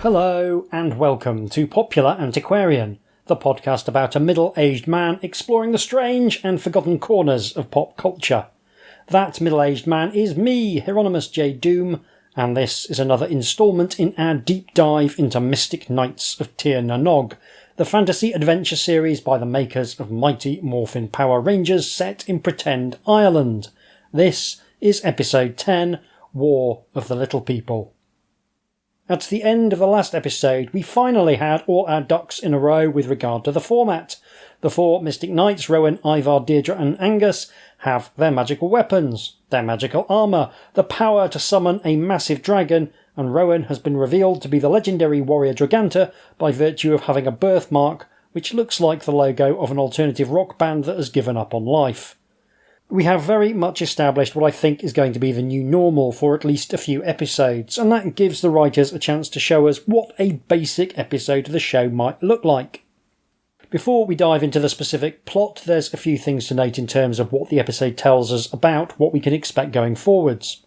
Hello and welcome to Popular Antiquarian, the podcast about a middle-aged man exploring the strange and forgotten corners of pop culture. That middle-aged man is me, Hieronymus J. Doom, and this is another instalment in our deep dive into Mystic Knights of Tir na Nog, the fantasy adventure series by the makers of Mighty Morphin Power Rangers set in pretend Ireland. This is episode 10, War of the Little People. At the end of the last episode, we finally had all our ducks in a row with regard to the format. The four Mystic Knights, Rowan, Ivar, Deirdre and Angus, have their magical weapons, their magical armour, the power to summon a massive dragon, and Rowan has been revealed to be the legendary warrior Draganta by virtue of having a birthmark which looks like the logo of an alternative rock band that has given up on life. We have very much established what I think is going to be the new normal for at least a few episodes, and that gives the writers a chance to show us what a basic episode of the show might look like. Before we dive into the specific plot, there's a few things to note in terms of what the episode tells us about what we can expect going forwards.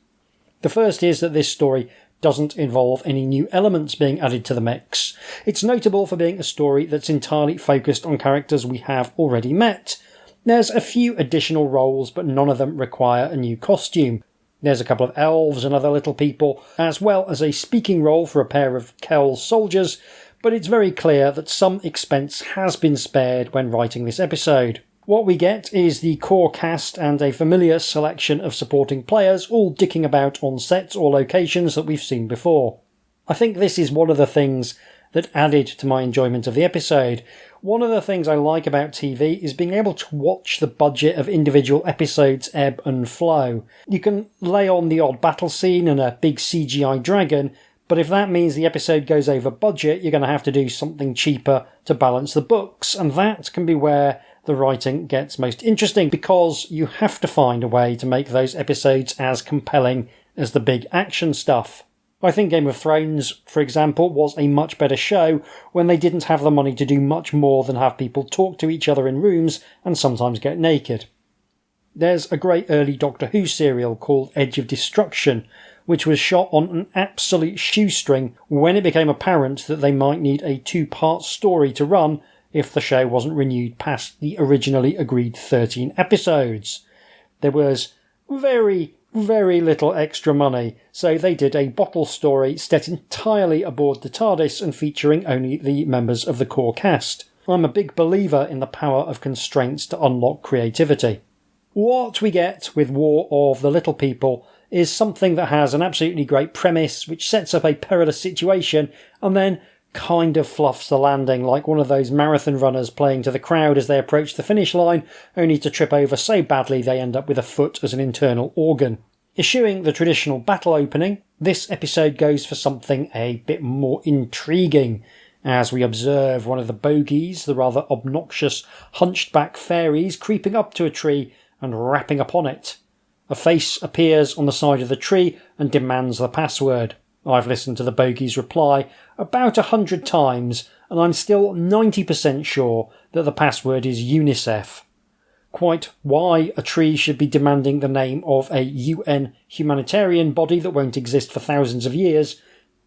The first is that this story doesn't involve any new elements being added to the mix. It's notable for being a story that's entirely focused on characters we have already met. There's a few additional roles, but none of them require a new costume. There's a couple of elves and other little people, as well as a speaking role for a pair of Kell soldiers, but it's very clear that some expense has been spared when writing this episode. What we get is the core cast and a familiar selection of supporting players all dicking about on sets or locations that we've seen before. I think this is one of the things that added to my enjoyment of the episode. One of the things I like about TV is being able to watch the budget of individual episodes ebb and flow. You can lay on the odd battle scene and a big CGI dragon, but if that means the episode goes over budget, you're going to have to do something cheaper to balance the books, and that can be where the writing gets most interesting, because you have to find a way to make those episodes as compelling as the big action stuff. I think Game of Thrones, for example, was a much better show when they didn't have the money to do much more than have people talk to each other in rooms and sometimes get naked. There's a great early Doctor Who serial called Edge of Destruction, which was shot on an absolute shoestring when it became apparent that they might need a 2-part story to run if the show wasn't renewed past the originally agreed 13 episodes. There was very little extra money, so they did a bottle story set entirely aboard the TARDIS and featuring only the members of the core cast. I'm a big believer in the power of constraints to unlock creativity. What we get with War of the Little People is something that has an absolutely great premise which sets up a perilous situation and then kind of fluffs the landing like one of those marathon runners playing to the crowd as they approach the finish line, only to trip over so badly they end up with a foot as an internal organ. Eschewing the traditional battle opening, this episode goes for something a bit more intriguing, as we observe one of the bogies, the rather obnoxious hunchback fairies, creeping up to a tree and rapping upon it. A face appears on the side of the tree and demands the password. I've listened to the bogey's reply about 100 times, and I'm still 90% sure that the password is UNICEF. Quite why a tree should be demanding the name of a UN humanitarian body that won't exist for thousands of years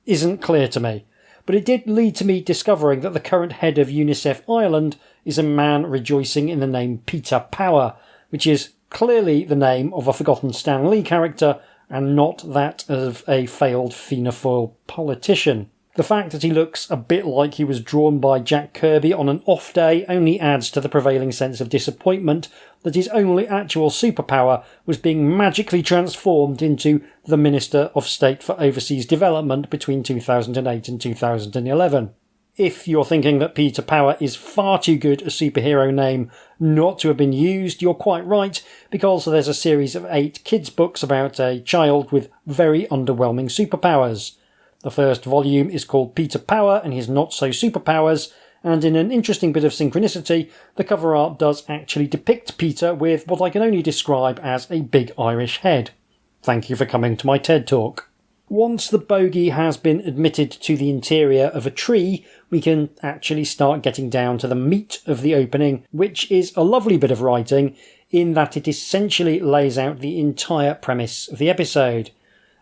isn't clear to me, but it did lead to me discovering that the current head of UNICEF Ireland is a man rejoicing in the name Peter Power, which is clearly the name of a forgotten Stan Lee character and not that of a failed Fianna Fáil politician. The fact that he looks a bit like he was drawn by Jack Kirby on an off day only adds to the prevailing sense of disappointment that his only actual superpower was being magically transformed into the Minister of State for Overseas Development between 2008 and 2011. If you're thinking that Peter Power is far too good a superhero name not to have been used, you're quite right, because there's a series of 8 kids' books about a child with very underwhelming superpowers. The first volume is called Peter Power and His Not So Superpowers, and in an interesting bit of synchronicity, the cover art does actually depict Peter with what I can only describe as a big Irish head. Thank you for coming to my TED Talk. Once the bogey has been admitted to the interior of a tree, we can actually start getting down to the meat of the opening, which is a lovely bit of writing in that it essentially lays out the entire premise of the episode.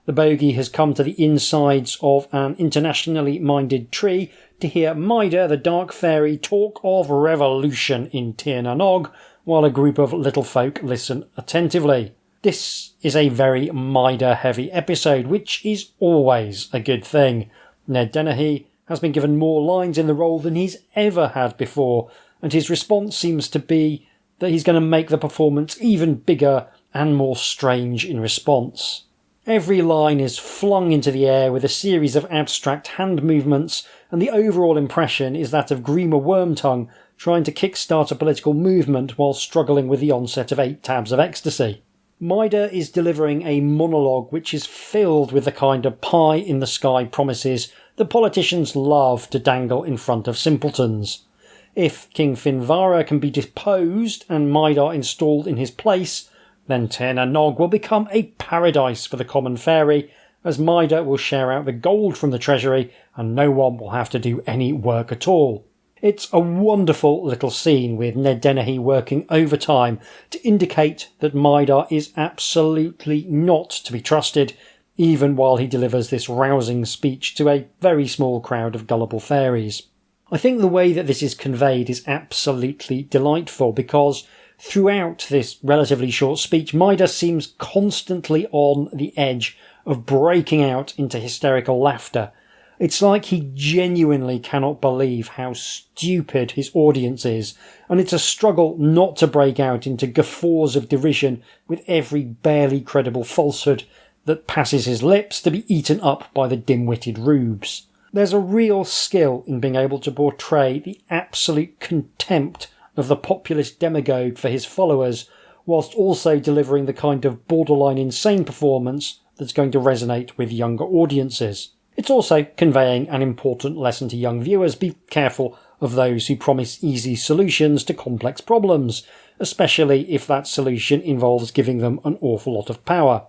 The bogey has come to the insides of an internationally minded tree to hear Maida, the dark fairy, talk of revolution in Tir na Nog, while a group of little folk listen attentively. This is a very Maida-heavy episode, which is always a good thing. Ned Dennehy has been given more lines in the role than he's ever had before, and his response seems to be that he's going to make the performance even bigger and more strange in response. Every line is flung into the air with a series of abstract hand movements, and the overall impression is that of Grima Wormtongue trying to kickstart a political movement while struggling with the onset of 8 tabs of ecstasy. Maida is delivering a monologue which is filled with the kind of pie-in-the-sky promises that politicians love to dangle in front of simpletons. If King Finvara can be deposed and Maida installed in his place, then Tir na Nog will become a paradise for the common fairy, as Maida will share out the gold from the treasury and no one will have to do any work at all. It's a wonderful little scene with Ned Dennehy working overtime to indicate that Maida is absolutely not to be trusted, even while he delivers this rousing speech to a very small crowd of gullible fairies. I think the way that this is conveyed is absolutely delightful, because throughout this relatively short speech, Maida seems constantly on the edge of breaking out into hysterical laughter. It's like he genuinely cannot believe how stupid his audience is, and it's a struggle not to break out into guffaws of derision with every barely credible falsehood that passes his lips to be eaten up by the dim-witted rubes. There's a real skill in being able to portray the absolute contempt of the populist demagogue for his followers, whilst also delivering the kind of borderline insane performance that's going to resonate with younger audiences. It's also conveying an important lesson to young viewers: be careful of those who promise easy solutions to complex problems, especially if that solution involves giving them an awful lot of power.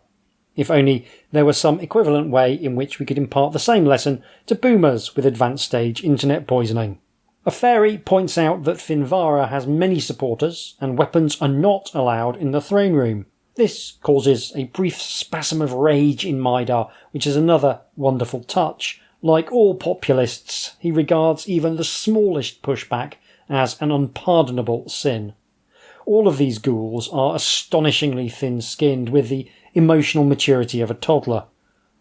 If only there was some equivalent way in which we could impart the same lesson to boomers with advanced stage internet poisoning. A fairy points out that Finvara has many supporters and weapons are not allowed in the throne room. This causes a brief spasm of rage in Maida, which is another wonderful touch. Like all populists, he regards even the smallest pushback as an unpardonable sin. All of these ghouls are astonishingly thin-skinned, with the emotional maturity of a toddler.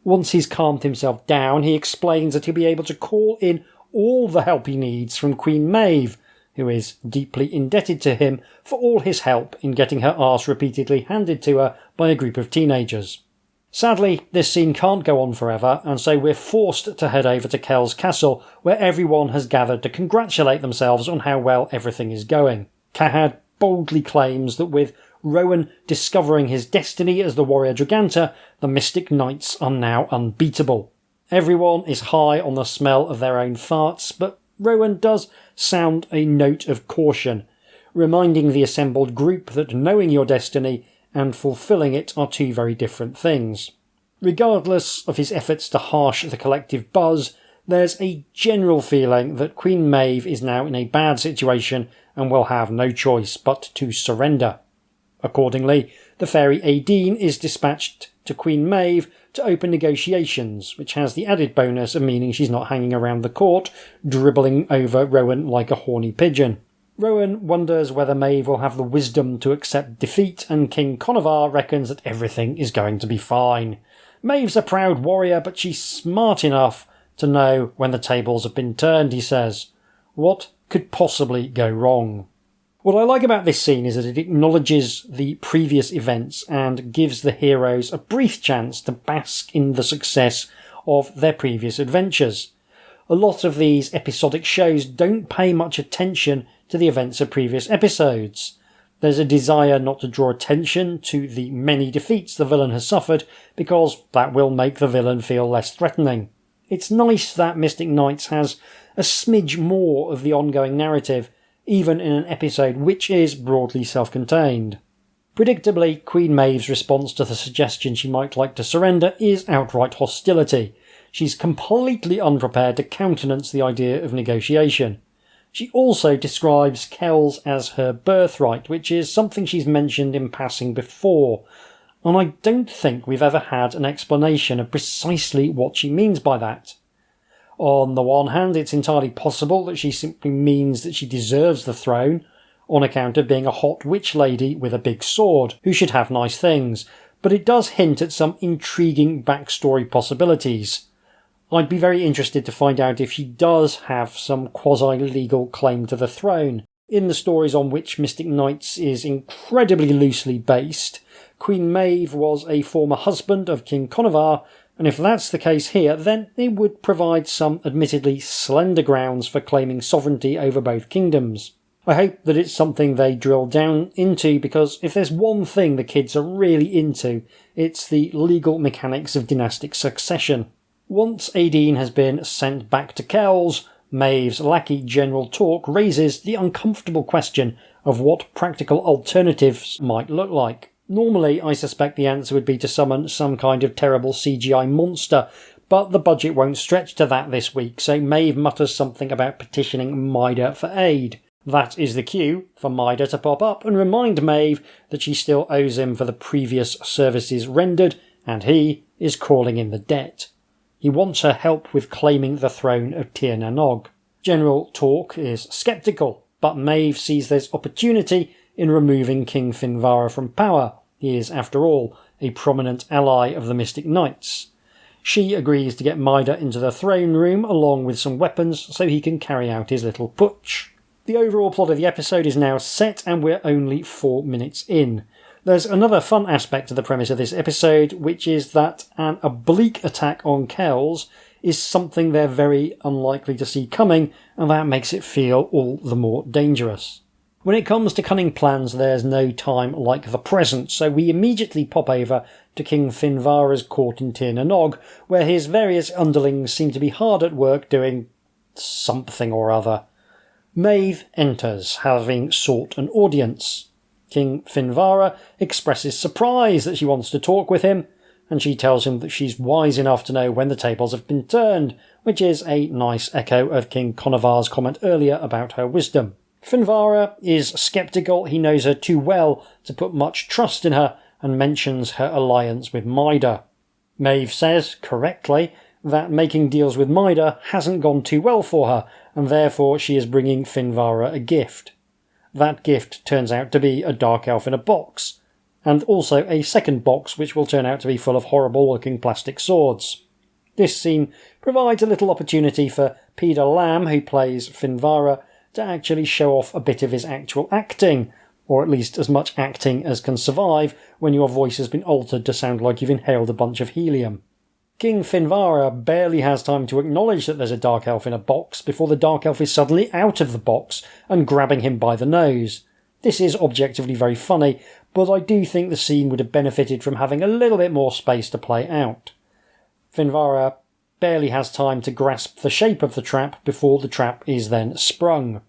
Once he's calmed himself down, he explains that he'll be able to call in all the help he needs from Queen Maeve, who is deeply indebted to him for all his help in getting her arse repeatedly handed to her by a group of teenagers. Sadly, this scene can't go on forever, and so we're forced to head over to Kel's castle, where everyone has gathered to congratulate themselves on how well everything is going. Cahad boldly claims that with Rowan discovering his destiny as the warrior Draganta, the Mystic Knights are now unbeatable. Everyone is high on the smell of their own farts, but Rowan does sound a note of caution, reminding the assembled group that knowing your destiny and fulfilling it are two very different things. Regardless of his efforts to harsh the collective buzz, there's a general feeling that Queen Maeve is now in a bad situation and will have no choice but to surrender. Accordingly, the fairy Aideen is dispatched to Queen Maeve to open negotiations, which has the added bonus of meaning she's not hanging around the court, dribbling over Rowan like a horny pigeon. Rowan wonders whether Maeve will have the wisdom to accept defeat, and King Conovar reckons that everything is going to be fine. Maeve's a proud warrior, but she's smart enough to know when the tables have been turned, he says. What could possibly go wrong? What I like about this scene is that it acknowledges the previous events and gives the heroes a brief chance to bask in the success of their previous adventures. A lot of these episodic shows don't pay much attention to the events of previous episodes. There's a desire not to draw attention to the many defeats the villain has suffered, because that will make the villain feel less threatening. It's nice that Mystic Knights has a smidge more of the ongoing narrative, even in an episode which is broadly self-contained. Predictably, Queen Maeve's response to the suggestion she might like to surrender is outright hostility. She's completely unprepared to countenance the idea of negotiation. She also describes Kells as her birthright, which is something she's mentioned in passing before. and I don't think we've ever had an explanation of precisely what she means by that. On the one hand, it's entirely possible that she simply means that she deserves the throne, on account of being a hot witch lady with a big sword, who should have nice things, but it does hint at some intriguing backstory possibilities. I'd be very interested to find out if she does have some quasi-legal claim to the throne. In the stories on which Mystic Knights is incredibly loosely based, Queen Maeve was a former husband of King Conovar, and if that's the case here, then it would provide some admittedly slender grounds for claiming sovereignty over both kingdoms. I hope that it's something they drill down into, because if there's one thing the kids are really into, it's the legal mechanics of dynastic succession. Once Aideen has been sent back to Kells, Maeve's lackey General Talk raises the uncomfortable question of what practical alternatives might look like. Normally, I suspect the answer would be to summon some kind of terrible CGI monster, but the budget won't stretch to that this week, so Maeve mutters something about petitioning Mida for aid. That is the cue for Mida to pop up and remind Maeve that she still owes him for the previous services rendered, and he is calling in the debt. He wants her help with claiming the throne of Tir na Nog. General Talk is sceptical, but Maeve sees there's opportunity in removing King Finvara from power. He is, after all, a prominent ally of the Mystic Knights. She agrees to get Mida into the throne room along with some weapons so he can carry out his little putsch. The overall plot of the episode is now set and we're only 4 minutes in. There's another fun aspect to the premise of this episode, which is that an oblique attack on Kells is something they're very unlikely to see coming, and that makes it feel all the more dangerous. When it comes to cunning plans, there's no time like the present, so we immediately pop over to King Finvara's court in Tir na Nog, where his various underlings seem to be hard at work doing something or other. Maeve enters, having sought an audience. King Finvara expresses surprise that she wants to talk with him, and she tells him that she's wise enough to know when the tables have been turned, which is a nice echo of King Conovar's comment earlier about her wisdom. Finvara is sceptical. He knows her too well to put much trust in her, and mentions her alliance with Mida. Maeve says, correctly, that making deals with Mida hasn't gone too well for her, and therefore she is bringing Finvara a gift. That gift turns out to be a dark elf in a box, and also a second box which will turn out to be full of horrible-looking plastic swords. This scene provides a little opportunity for Peter Lamb, who plays Finvara, to actually show off a bit of his actual acting, or at least as much acting as can survive when your voice has been altered to sound like you've inhaled a bunch of helium. King Finvara barely has time to acknowledge that there's a dark elf in a box before the dark elf is suddenly out of the box and grabbing him by the nose. This is objectively very funny, but I do think the scene would have benefited from having a little bit more space to play out. Finvara barely has time to grasp the shape of the trap before the trap is then sprung.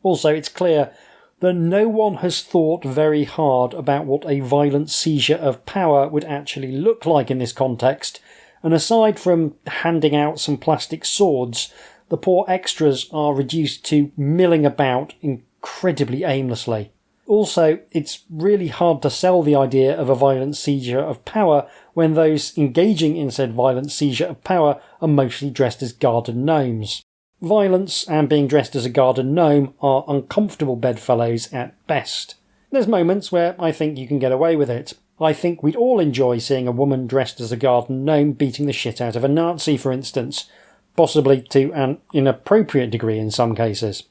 Also, it's clear that no one has thought very hard about what a violent seizure of power would actually look like in this context, and aside from handing out some plastic swords, the poor extras are reduced to milling about incredibly aimlessly. Also, it's really hard to sell the idea of a violent seizure of power when those engaging in said violent seizure of power are mostly dressed as garden gnomes. Violence and being dressed as a garden gnome are uncomfortable bedfellows at best. There's moments where I think you can get away with it. I think we'd all enjoy seeing a woman dressed as a garden gnome beating the shit out of a Nazi, for instance, possibly to an inappropriate degree in some cases.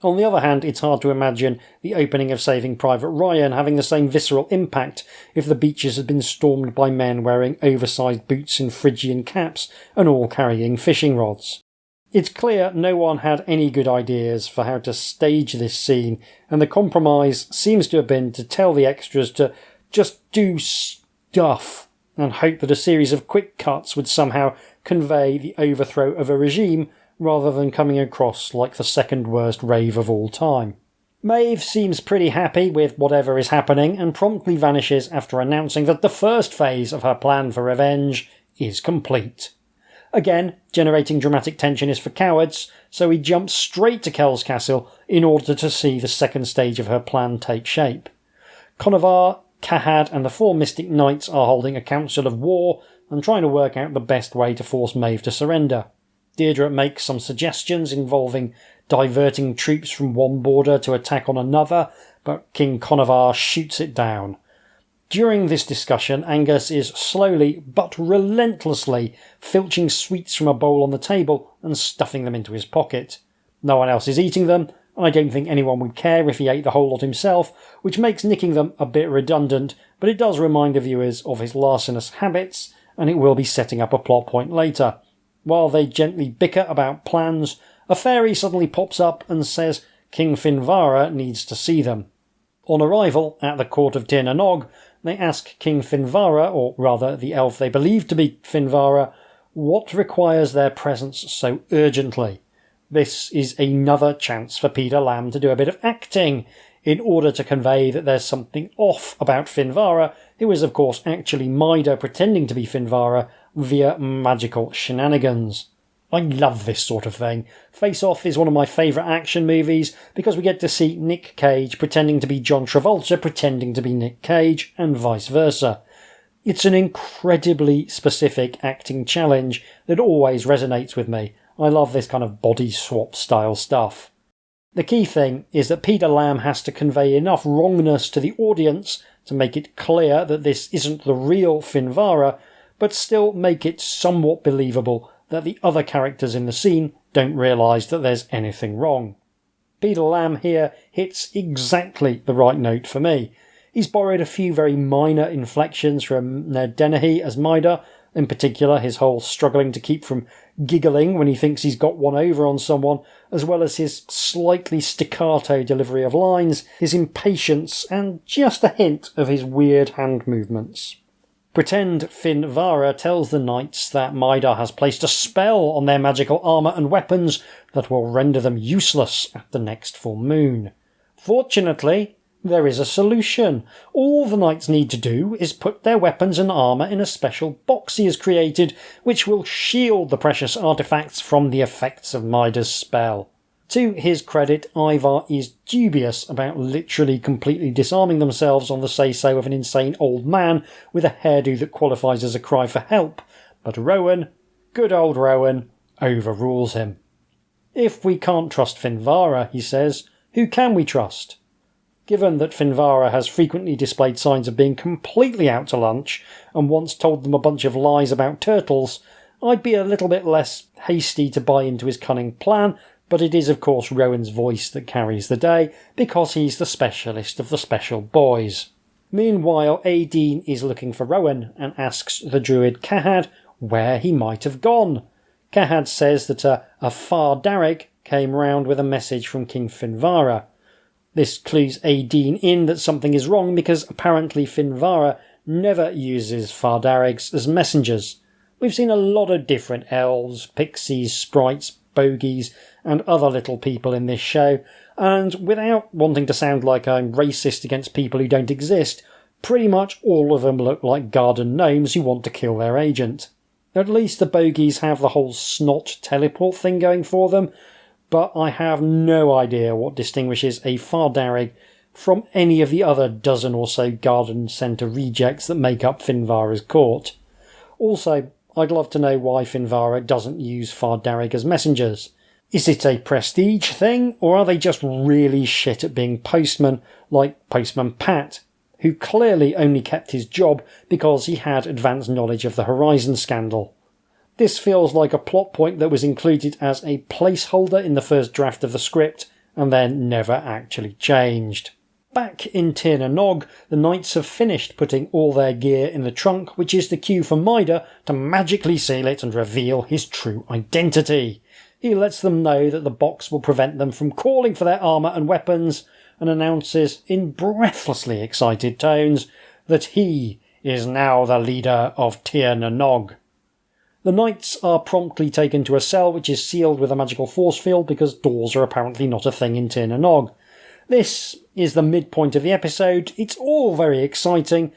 On the other hand, it's hard to imagine the opening of Saving Private Ryan having the same visceral impact if the beaches had been stormed by men wearing oversized boots and Phrygian caps and all carrying fishing rods. It's clear no one had any good ideas for how to stage this scene, and the compromise seems to have been to tell the extras to just do stuff and hope that a series of quick cuts would somehow convey the overthrow of a regime rather than coming across like the second worst rave of all time. Maeve seems pretty happy with whatever is happening and promptly vanishes after announcing that the first phase of her plan for revenge is complete. Again, generating dramatic tension is for cowards, so he jumps straight to Kells Castle in order to see the second stage of her plan take shape. Conovar Cahad and the 4 Mystic Knights are holding a council of war and trying to work out the best way to force Maeve to surrender. Deirdre makes some suggestions involving diverting troops from one border to attack on another, but King Conovar shoots it down. During this discussion, Angus is slowly but relentlessly filching sweets from a bowl on the table and stuffing them into his pocket. No one else is eating them, and I don't think anyone would care if he ate the whole lot himself, which makes nicking them a bit redundant, but it does remind the viewers of his larcenous habits, and it will be setting up a plot point later. While they gently bicker about plans, a fairy suddenly pops up and says King Finvara needs to see them. On arrival at the court of Tir na Nog, they ask King Finvara, or rather the elf they believe to be Finvara, what requires their presence so urgently. This is another chance for Peter Lamb to do a bit of acting in order to convey that there's something off about Finvara, who is of course actually Maida pretending to be Finvara via magical shenanigans. I love this sort of thing. Face Off is one of my favourite action movies because we get to see Nick Cage pretending to be John Travolta pretending to be Nick Cage and vice versa. It's an incredibly specific acting challenge that always resonates with me. I love this kind of body swap style stuff. The key thing is that Peter Lamb has to convey enough wrongness to the audience to make it clear that this isn't the real Finvara, but still make it somewhat believable that the other characters in the scene don't realise that there's anything wrong. Peter Lamb here hits exactly the right note for me. He's borrowed a few very minor inflections from Ned Dennehy as Maida, in particular his whole struggling to keep from giggling when he thinks he's got one over on someone, as well as his slightly staccato delivery of lines, his impatience, and just a hint of his weird hand movements. Pretend Finvara tells the knights that Maida has placed a spell on their magical armour and weapons that will render them useless at the next full moon. Fortunately, there is a solution. All the knights need to do is put their weapons and armour in a special box he has created, which will shield the precious artefacts from the effects of Maida's spell. To his credit, Ivar is dubious about literally completely disarming themselves on the say-so of an insane old man with a hairdo that qualifies as a cry for help, but Rowan, good old Rowan, overrules him. If we can't trust Finvara, he says, who can we trust? Given that Finvara has frequently displayed signs of being completely out to lunch and once told them a bunch of lies about turtles, I'd be a little bit less hasty to buy into his cunning plan, but it is of course Rowan's voice that carries the day, because he's the specialist of the special boys. Meanwhile, Aideen is looking for Rowan and asks the druid Cahad where he might have gone. Cahad says that a Far Darrig came round with a message from King Finvara. This clues Aideen in that something is wrong because apparently Finvara never uses Far Darrigs as messengers. We've seen a lot of different elves, pixies, sprites, bogies and other little people in this show, and without wanting to sound like I'm racist against people who don't exist, pretty much all of them look like garden gnomes who want to kill their agent. At least the bogies have the whole snot teleport thing going for them, but I have no idea what distinguishes a Far Darrig from any of the other dozen or so garden centre rejects that make up Finvara's court. Also, I'd love to know why Finvara doesn't use Far Darrig as messengers. Is it a prestige thing, or are they just really shit at being postmen, like Postman Pat, who clearly only kept his job because he had advanced knowledge of the Horizon scandal? This feels like a plot point that was included as a placeholder in the first draft of the script, and then never actually changed. Back in Tir na Nog, the knights have finished putting all their gear in the trunk, which is the cue for Maida to magically seal it and reveal his true identity. He lets them know that the box will prevent them from calling for their armour and weapons, and announces in breathlessly excited tones that he is now the leader of Tir na Nog. The knights are promptly taken to a cell which is sealed with a magical force field because doors are apparently not a thing in Tir na Nog. This is the midpoint of the episode. It's all very exciting,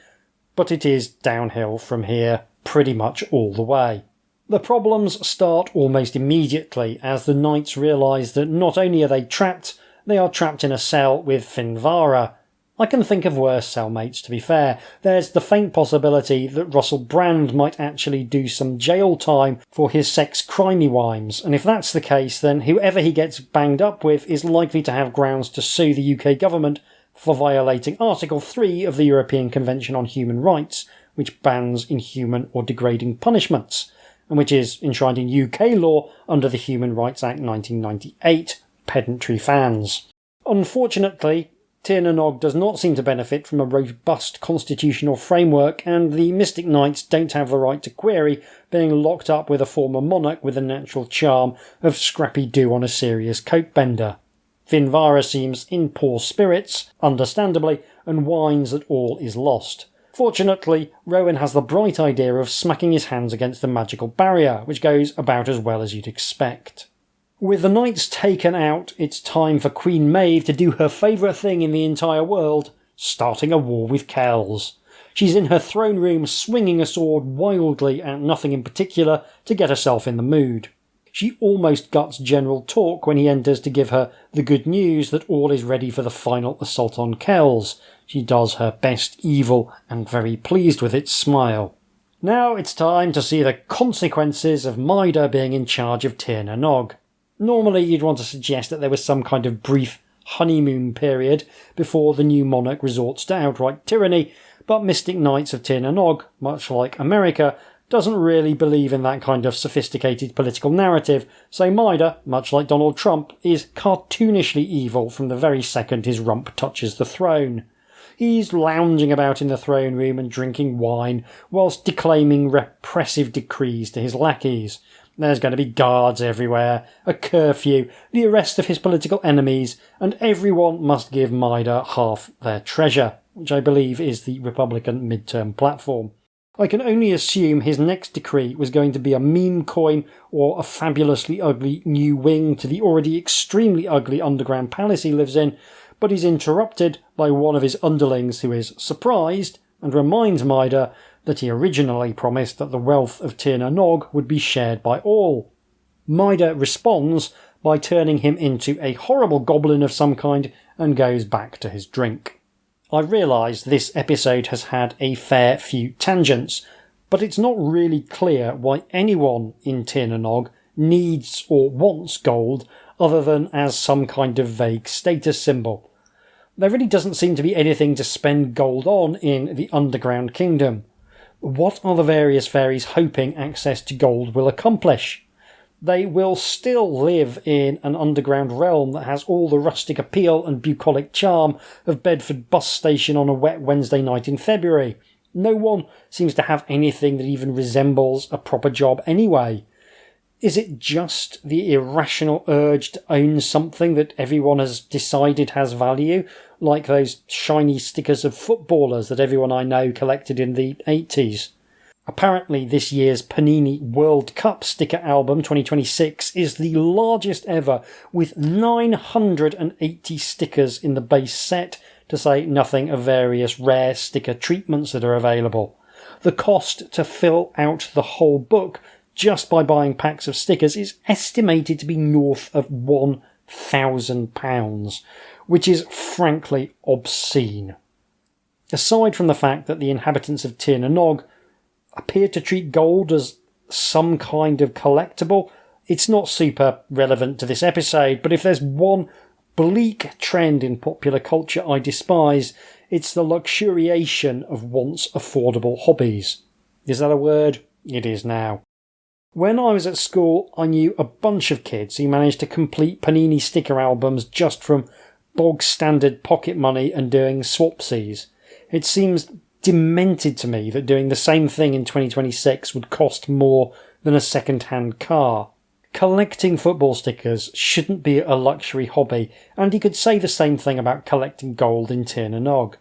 but it is downhill from here pretty much all the way. The problems start almost immediately as the knights realise that not only are they trapped in a cell with Finvara, I can think of worse cellmates, to be fair. There's the faint possibility that Russell Brand might actually do some jail time for his sex-crimey wimes, and if that's the case, then whoever he gets banged up with is likely to have grounds to sue the UK government for violating Article 3 of the European Convention on Human Rights, which bans inhuman or degrading punishments, and which is enshrined in UK law under the Human Rights Act 1998, pedantry fans. Unfortunately, Tir na Nog does not seem to benefit from a robust constitutional framework, and the Mystic Knights don't have the right to query being locked up with a former monarch with the natural charm of Scrappy Doo on a serious coke bender. Finvara seems in poor spirits, understandably, and whines that all is lost. Fortunately, Rowan has the bright idea of smacking his hands against the magical barrier, which goes about as well as you'd expect. With the knights taken out, it's time for Queen Maeve to do her favourite thing in the entire world, starting a war with Kells. She's in her throne room swinging a sword wildly at nothing in particular to get herself in the mood. She almost guts General Talk when he enters to give her the good news that all is ready for the final assault on Kells. She does her best evil and very pleased with its smile. Now it's time to see the consequences of Maida being in charge of Tir na Nog. Normally you'd want to suggest that there was some kind of brief honeymoon period before the new monarch resorts to outright tyranny, but Mystic Knights of Tir na Nog, much like America, doesn't really believe in that kind of sophisticated political narrative, so Maida, much like Donald Trump, is cartoonishly evil from the very second his rump touches the throne. He's lounging about in the throne room and drinking wine, whilst declaiming repressive decrees to his lackeys. There's going to be guards everywhere, a curfew, the arrest of his political enemies, and everyone must give Maida half their treasure, which I believe is the Republican midterm platform. I can only assume his next decree was going to be a meme coin or a fabulously ugly new wing to the already extremely ugly underground palace he lives in, but he's interrupted by one of his underlings who is surprised and reminds Maida that he originally promised that the wealth of Tir na Nog would be shared by all. Maida responds by turning him into a horrible goblin of some kind and goes back to his drink. I realise this episode has had a fair few tangents, but it's not really clear why anyone in Tir na Nog needs or wants gold other than as some kind of vague status symbol. There really doesn't seem to be anything to spend gold on in the Underground Kingdom. What are the various fairies hoping access to gold will accomplish? They will still live in an underground realm that has all the rustic appeal and bucolic charm of Bedford bus station on a wet Wednesday night in February. No one seems to have anything that even resembles a proper job anyway. Is it just the irrational urge to own something that everyone has decided has value, like those shiny stickers of footballers that everyone I know collected in the 80s? Apparently this year's Panini World Cup sticker album 2026 is the largest ever, with 980 stickers in the base set, to say nothing of various rare sticker treatments that are available. The cost to fill out the whole book just by buying packs of stickers is estimated to be north of £1,000, which is frankly obscene. Aside from the fact that the inhabitants of Tir na Nog appear to treat gold as some kind of collectible, it's not super relevant to this episode, but if there's one bleak trend in popular culture I despise, it's the luxuriation of once affordable hobbies. Is that a word? It is now. When I was at school, I knew a bunch of kids who managed to complete Panini sticker albums just from bog standard pocket money and doing swapsies. It seems demented to me that doing the same thing in 2026 would cost more than a second-hand car. Collecting football stickers shouldn't be a luxury hobby, and you could say the same thing about collecting gold in Tir na Nog.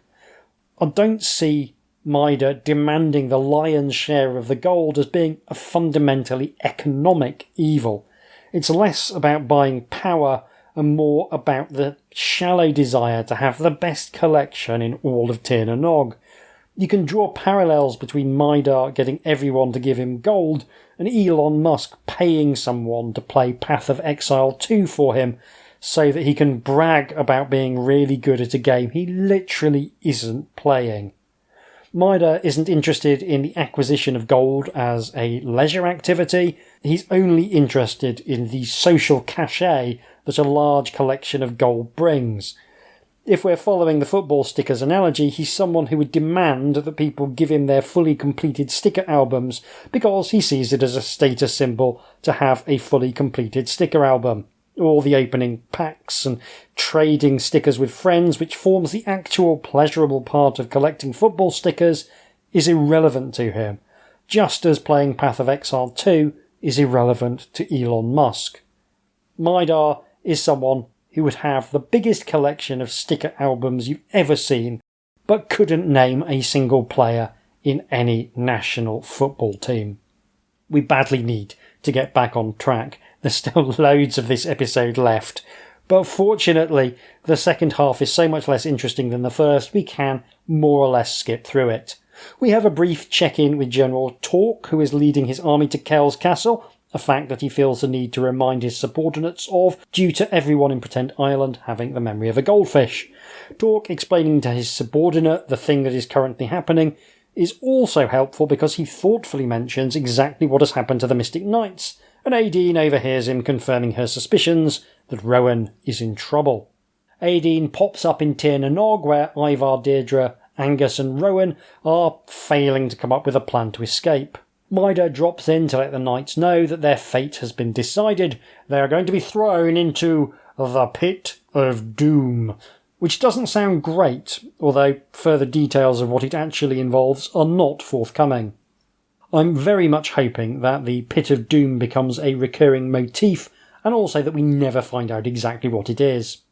I don't see Maida demanding the lion's share of the gold as being a fundamentally economic evil. It's less about buying power and more about the shallow desire to have the best collection in all of Tir na Nog. You can draw parallels between Maida getting everyone to give him gold and Elon Musk paying someone to play Path of Exile 2 for him, so that he can brag about being really good at a game he literally isn't playing. Maida isn't interested in the acquisition of gold as a leisure activity. He's only interested in the social cachet that a large collection of gold brings. If we're following the football stickers analogy, he's someone who would demand that people give him their fully completed sticker albums because he sees it as a status symbol to have a fully completed sticker album. Or the opening packs and trading stickers with friends, which forms the actual pleasurable part of collecting football stickers, is irrelevant to him, just as playing Path of Exile 2 is irrelevant to Elon Musk. Maida is someone who would have the biggest collection of sticker albums you've ever seen, but couldn't name a single player in any national football team. We badly need to get back on track. There's still loads of this episode left, but fortunately the second half is so much less interesting than the first, we can more or less skip through it. We have a brief check-in with General Torque, who is leading his army to Kel's castle, a fact that he feels the need to remind his subordinates of due to everyone in Pretend Island having the memory of a goldfish. Torque explaining to his subordinate the thing that is currently happening is also helpful because he thoughtfully mentions exactly what has happened to the Mystic Knights, and Aideen overhears him confirming her suspicions that Rowan is in trouble. Aideen pops up in Tir na Nog, where Ivar, Deirdre, Angus and Rowan are failing to come up with a plan to escape. Maida drops in to let the knights know that their fate has been decided. They are going to be thrown into the Pit of Doom, which doesn't sound great, although further details of what it actually involves are not forthcoming. I'm very much hoping that the Pit of Doom becomes a recurring motif, and also that we never find out exactly what it is.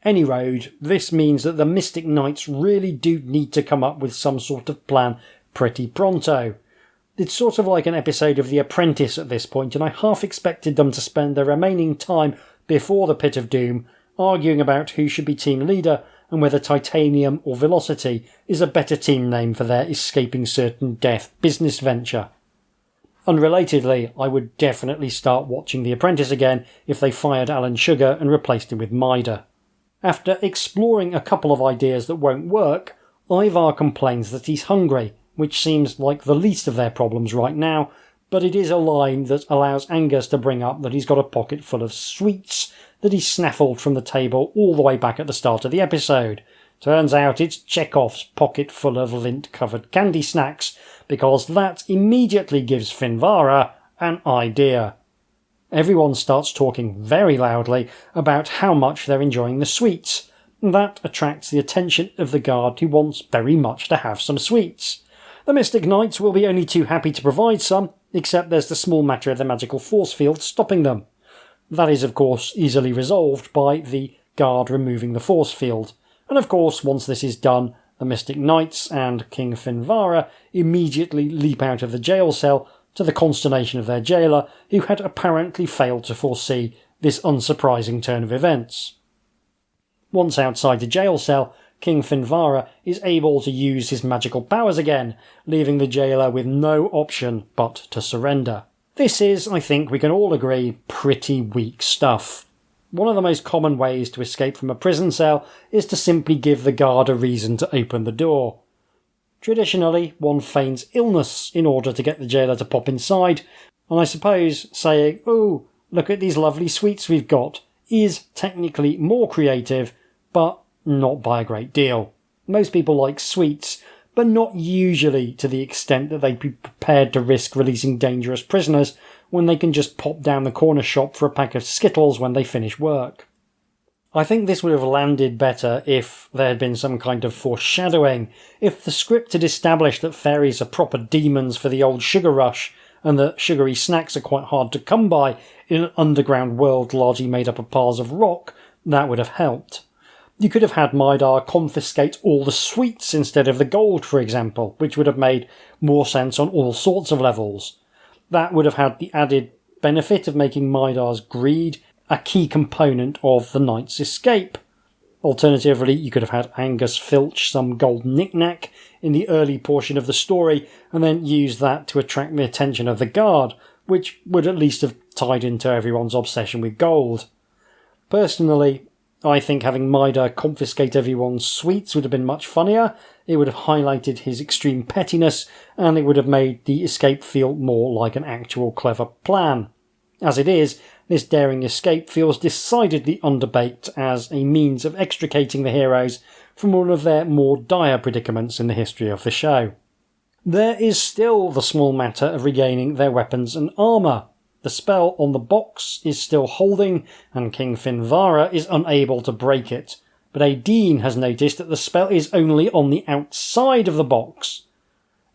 Any road, this means that the Mystic Knights really do need to come up with some sort of plan pretty pronto. It's sort of like an episode of The Apprentice at this point, and I half expected them to spend their remaining time before the Pit of Doom arguing about who should be team leader and whether Titanium or Velocity is a better team name for their escaping certain death business venture. Unrelatedly, I would definitely start watching The Apprentice again if they fired Alan Sugar and replaced him with Maida. After exploring a couple of ideas that won't work, Ivar complains that he's hungry, which seems like the least of their problems right now, but it is a line that allows Angus to bring up that he's got a pocket full of sweets that he snaffled from the table all the way back at the start of the episode. Turns out it's Chekhov's pocket full of lint-covered candy snacks, because that immediately gives Finvara an idea. Everyone starts talking very loudly about how much they're enjoying the sweets. That attracts the attention of the guard, who wants very much to have some sweets. The Mystic Knights will be only too happy to provide some, except there's the small matter of the magical force field stopping them. That is, of course, easily resolved by the guard removing the force field. And of course, once this is done, the Mystic Knights and King Finvara immediately leap out of the jail cell, to the consternation of their jailer, who had apparently failed to foresee this unsurprising turn of events. Once outside the jail cell, King Finvara is able to use his magical powers again, leaving the jailer with no option but to surrender. This is, I think we can all agree, pretty weak stuff. One of the most common ways to escape from a prison cell is to simply give the guard a reason to open the door. Traditionally, one feigns illness in order to get the jailer to pop inside, and I suppose saying, "Oh, look at these lovely sweets we've got," is technically more creative, but not by a great deal. Most people like sweets, but not usually to the extent that they'd be prepared to risk releasing dangerous prisoners when they can just pop down the corner shop for a pack of Skittles when they finish work. I think this would have landed better if there had been some kind of foreshadowing, if the script had established that fairies are proper demons for the old sugar rush, and that sugary snacks are quite hard to come by in an underground world largely made up of piles of rock. That would have helped. You could have had Maida confiscate all the sweets instead of the gold, for example, which would have made more sense on all sorts of levels. That would have had the added benefit of making Maida's greed a key component of the knight's escape. Alternatively, you could have had Angus filch some gold knick-knack in the early portion of the story and then use that to attract the attention of the guard, which would at least have tied into everyone's obsession with gold. Personally, I think having Mida confiscate everyone's sweets would have been much funnier. It would have highlighted his extreme pettiness, and it would have made the escape feel more like an actual clever plan. As it is, this daring escape feels decidedly underbaked as a means of extricating the heroes from one of their more dire predicaments in the history of the show. There is still the small matter of regaining their weapons and armour. The spell on the box is still holding, and King Finvara is unable to break it, but Aideen has noticed that the spell is only on the outside of the box.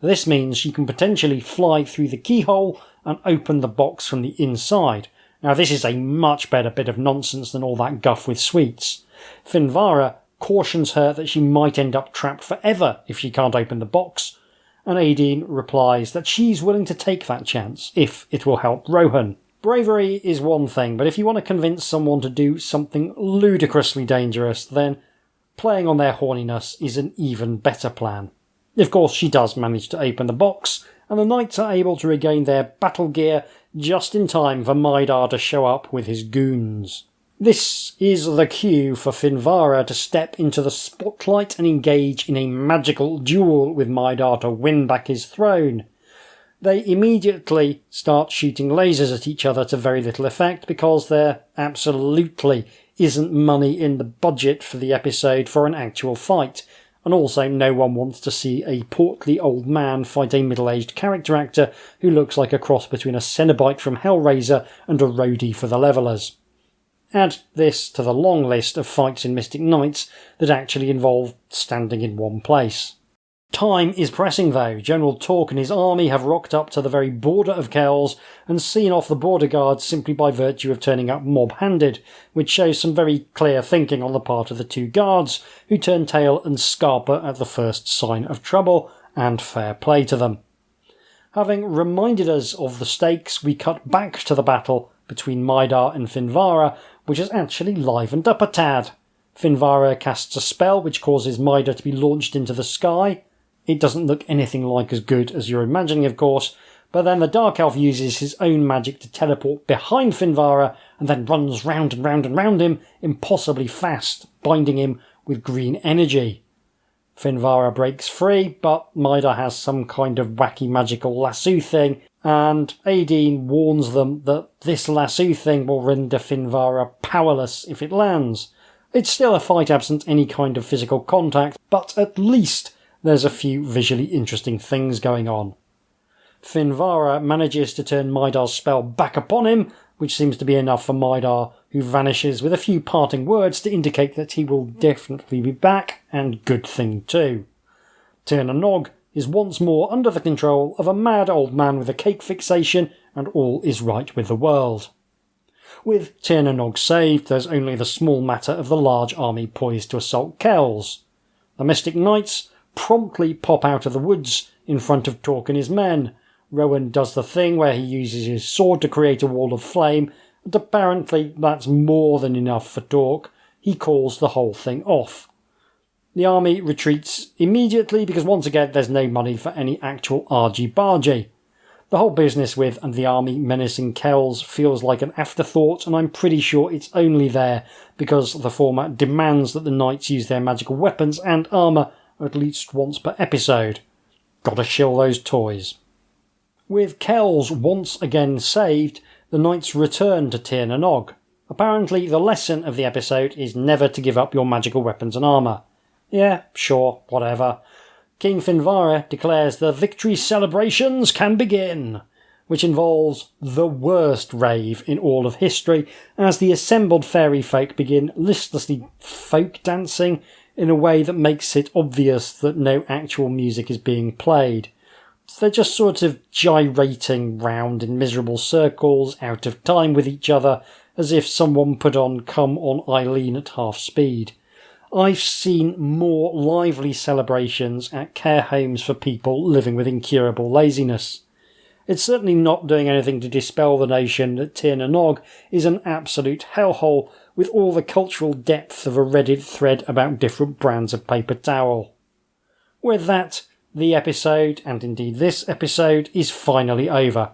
This means she can potentially fly through the keyhole and open the box from the inside. Now this is a much better bit of nonsense than all that guff with sweets. Finvara cautions her that she might end up trapped forever if she can't open the box, and Aideen replies that she's willing to take that chance if it will help Rohan. Bravery is one thing, but if you want to convince someone to do something ludicrously dangerous, then playing on their horniness is an even better plan. Of course, she does manage to open the box, and the knights are able to regain their battle gear just in time for Mida to show up with his goons. This is the cue for Finvara to step into the spotlight and engage in a magical duel with Mida to win back his throne. They immediately start shooting lasers at each other to very little effect because there absolutely isn't money in the budget for the episode for an actual fight, and also no one wants to see a portly old man fight a middle-aged character actor who looks like a cross between a Cenobite from Hellraiser and a roadie for the Levellers. Add this to the long list of fights in Mystic Knights that actually involve standing in one place. Time is pressing though. General Torque and his army have rocked up to the very border of Kells and seen off the border guards simply by virtue of turning up mob-handed, which shows some very clear thinking on the part of the two guards, who turn tail and scarper at the first sign of trouble, and fair play to them. Having reminded us of the stakes, we cut back to the battle between Mida and Finvara, which has actually livened up a tad. Finvara casts a spell which causes Mida to be launched into the sky. It doesn't look anything like as good as you're imagining, of course, but then the Dark Elf uses his own magic to teleport behind Finvara and then runs round and round and round him impossibly fast, binding him with green energy. Finvara breaks free, but Mida has some kind of wacky magical lasso thing, and Aideen warns them that this lasso thing will render Finvara powerless if it lands. It's still a fight absent any kind of physical contact, but at least there's a few visually interesting things going on. Finvara manages to turn Midar's spell back upon him, which seems to be enough for Midar, who vanishes with a few parting words to indicate that he will definitely be back, and good thing too. Tir na Nog is once more under the control of a mad old man with a cake fixation, and all is right with the world. With Tir na Nog saved, there's only the small matter of the large army poised to assault Kells. The Mystic Knights promptly pop out of the woods in front of Torque and his men. Rowan does the thing where he uses his sword to create a wall of flame, and apparently that's more than enough for Torque. He calls the whole thing off. The army retreats immediately because once again there's no money for any actual argy-bargy. The whole business with and the army menacing Kells feels like an afterthought, and I'm pretty sure it's only there because the format demands that the knights use their magical weapons and armour at least once per episode. Gotta shill those toys. With Kells once again saved, the knights return to Tir na Nog. Apparently the lesson of the episode is never to give up your magical weapons and armour. Yeah, sure, whatever. King Finvara declares the victory celebrations can begin, which involves the worst rave in all of history, as the assembled fairy folk begin listlessly folk dancing in a way that makes it obvious that no actual music is being played. They're just sort of gyrating round in miserable circles, out of time with each other, as if someone put on Come On Eileen at half speed. I've seen more lively celebrations at care homes for people living with incurable laziness. It's certainly not doing anything to dispel the notion that Tir na Nog is an absolute hellhole with all the cultural depth of a Reddit thread about different brands of paper towel. With that, the episode, and indeed this episode, is finally over.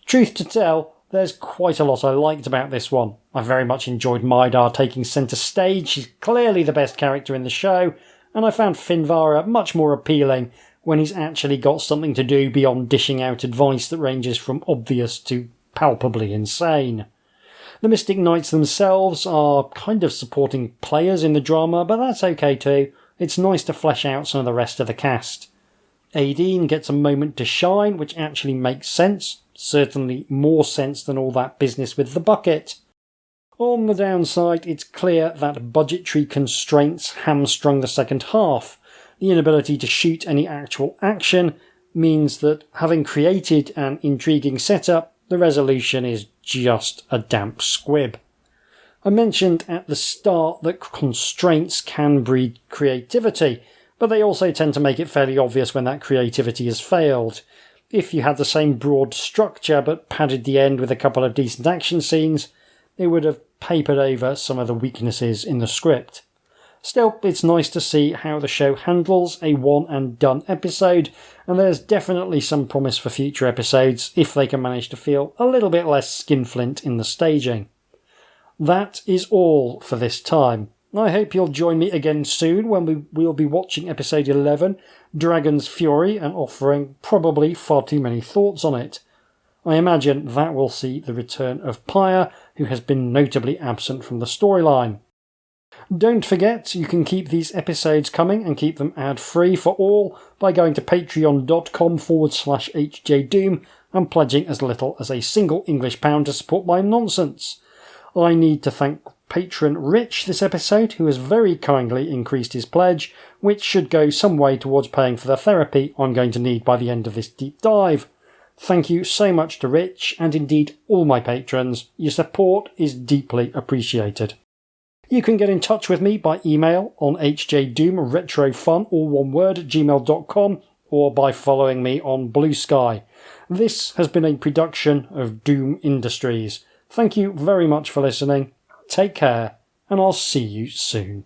Truth to tell, There's quite a lot I liked about this one. I very much enjoyed Mydar taking centre stage. She's clearly the best character in the show, and I found Finvara much more appealing when he's actually got something to do beyond dishing out advice that ranges from obvious to palpably insane. The Mystic Knights themselves are kind of supporting players in the drama, but that's okay too. It's nice to flesh out some of the rest of the cast. Aideen gets a moment to shine, which actually makes sense. Certainly more sense than all that business with the bucket. On the downside, it's clear that budgetary constraints hamstrung the second half. The inability to shoot any actual action means that, having created an intriguing setup, the resolution is just a damp squib. I mentioned at the start that constraints can breed creativity, but they also tend to make it fairly obvious when that creativity has failed. If you had the same broad structure but padded the end with a couple of decent action scenes, it would have papered over some of the weaknesses in the script. Still, it's nice to see how the show handles a one-and-done episode, and there's definitely some promise for future episodes if they can manage to feel a little bit less skinflint in the staging. That is all for this time. I hope you'll join me again soon when we'll be watching episode 11, Dragon's Fury, and offering probably far too many thoughts on it. I imagine that will see the return of Pyre, who has been notably absent from the storyline. Don't forget, you can keep these episodes coming and keep them ad-free for all by going to patreon.com/HJDoom and pledging as little as a single English pound to support my nonsense. I need to thank patron Rich this episode, who has very kindly increased his pledge, which should go some way towards paying for the therapy I'm going to need by the end of this deep dive. Thank you so much to Rich, and indeed all my patrons. Your support is deeply appreciated. You can get in touch with me by email on hjdoomretrofun, all one word, @gmail.com, or by following me on Blue Sky. This has been a production of Doom Industries. Thank you very much for listening. Take care, and I'll see you soon.